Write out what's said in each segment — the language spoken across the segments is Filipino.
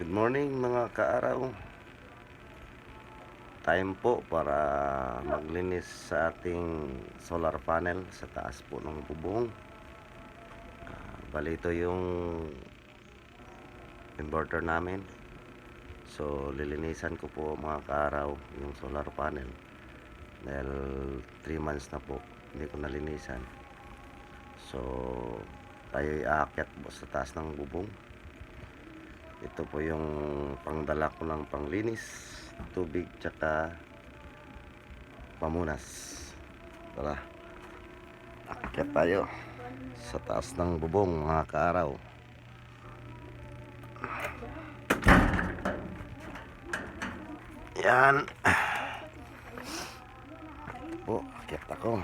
Good morning mga kaaraw. Time po para maglinis sa ating solar panel sa taas po ng bubong. Bali ito yung inverter namin. So lilinisan ko po mga kaaraw yung solar panel. Dahil 3 months na po hindi ko nalinisan. So tayo aakyat po sa taas ng bubong. Ito po yung pangdala ko ng panglinis, tubig tsaka pamunas. Tara, akyat tayo sa taas ng bubong mga kaaraw. Yan po, akyat ako.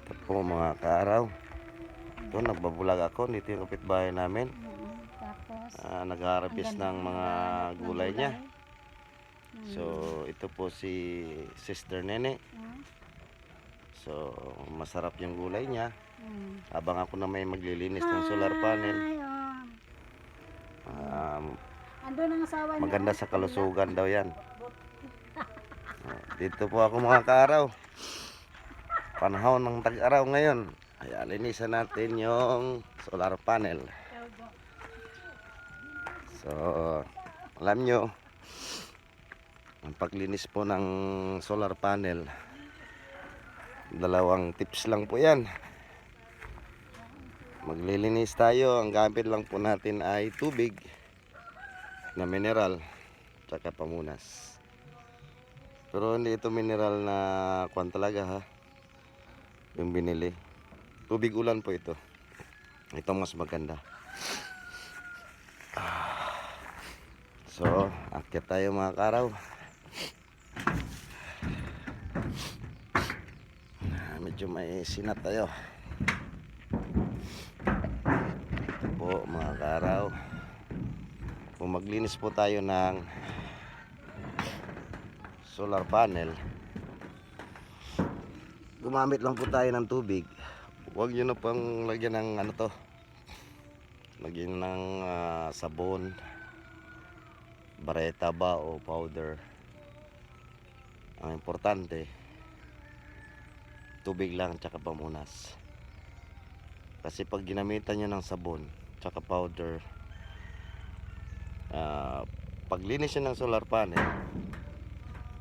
Ito po mga kaaraw. Ito, nagbabulag ako. Dito yung kapitbahay namin. Nag-harvest ng mga gulay niya. So ito po si Sister Nene. So masarap yung gulay niya. Habang ako na may maglilinis ng solar panel. Maganda sa kalusugan daw yan. Dito po ako mga kaaraw. Panahon ng tag-araw ngayon. Ay, linisan natin yung solar panel. So alam nyo, ang paglinis po ng solar panel, dalawang tips lang po yan. Maglilinis tayo, ang gamit lang po natin ay tubig na mineral tsaka pamunas. Pero hindi ito mineral na kwan talaga ha, yung binili. Tubig ulan po ito. Ito mas maganda. So akyat tayo mga kaaraw. Medyo may sinat tayo. Ito po mga kaaraw. Kung maglinis po tayo ng solar panel, gumamit lang po tayo ng tubig. Huwag nyo na pang lagyan ng ano to, lagyan ng sabon, bareta ba o powder. Ang importante, tubig lang tsaka pamunas. Kasi pag ginamitan nyo ng sabon tsaka powder, paglinis nyo ng solar panel,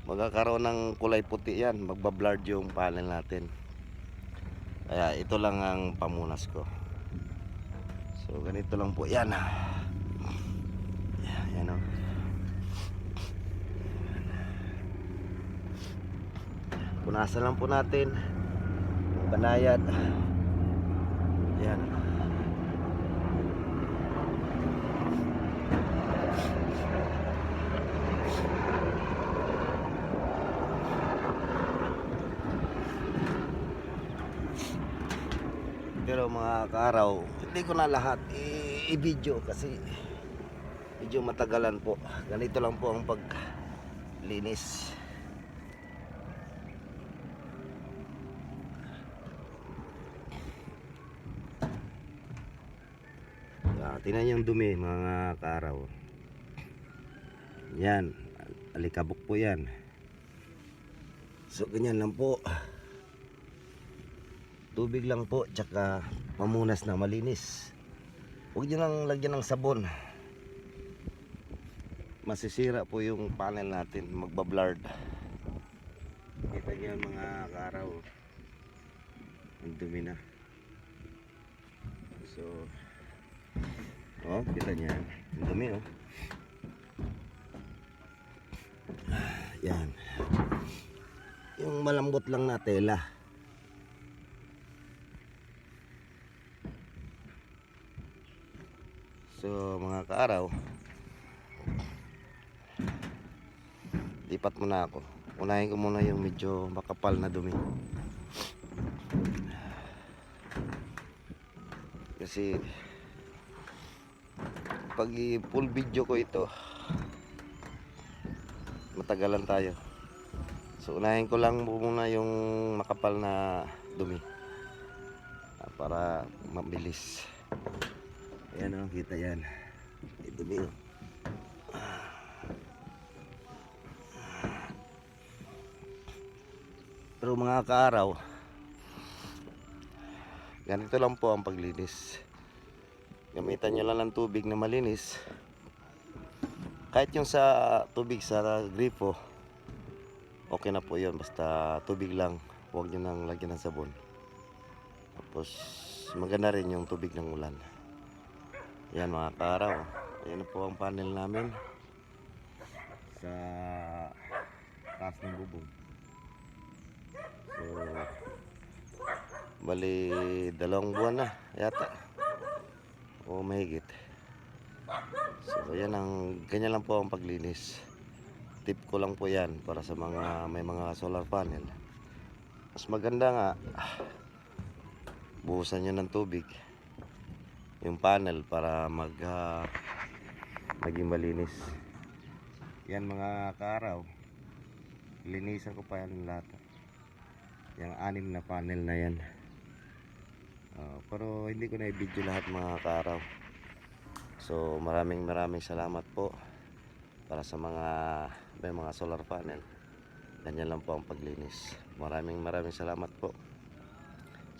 magkakaroon ng kulay puti yan, magbablard yung panel natin. Kaya ito lang ang pamunas ko. So ganito lang po yan. Yan o. Punasan lang po natin, banayad. Yan. Pero mga kaaraw, hindi ko na lahat i-video kasi medyo matagalan po. Ganito lang po ang paglinis. Tingnan yung dumi mga kaaraw. Yan, alikabok po yan. So ganyan lang po. Tubig lang po tsaka pamunas na malinis. Huwag nyo lang lagyan ng sabon. Masisira po yung panel natin, magbablard. Kita nyo mga kaaraw, ang dumi na. So kita nyo yan, ang dumi oh. Yan, yung malambot lang na tela. So mga kaaraw, lipat muna ako. Unahin ko muna yung medyo makapal na dumi. Kasi pag full video ko ito, matagalan tayo. So unahin ko lang muna yung makapal na dumi para mabilis. Ayan o, kita yan. May dumi o. Pero mga kaaraw, ganito lang po ang paglinis. Gamitan nyo lang ng tubig na malinis. Kahit yung sa tubig sa gripo, okay na po yun. Basta tubig lang, huwag nyo nang lagyan ng sabon. Tapos maganda rin yung tubig ng ulan. Yan mga kaaraw, ayan na po ang panel namin sa taas ng bubong. So bali 2 buwan na yata o mahigit. So yan ganyan lang po ang paglinis. Tip ko lang po yan para sa mga may mga solar panel. Mas maganda nga buhusan nyo ng tubig yung panel para maging malinis. Yan mga kaaraw, linisan ko pa yan lahat. Yung 6 na panel na yan. Pero hindi ko na i-video lahat mga kaaraw. So maraming salamat po para sa may mga solar panel. Ganyan lang po ang paglinis. Maraming salamat po.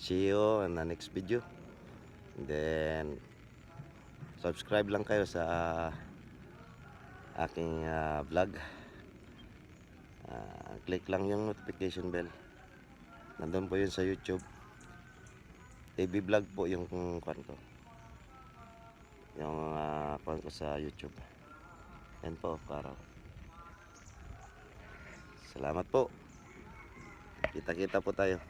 See you in the next video. And then subscribe lang kayo sa aking vlog. Click lang yung notification bell. Nandun po yun sa YouTube. TV vlog po yung kwan ko. Yung kwan ko sa YouTube. Yan po, Karaw. Salamat po. Kita-kita po tayo.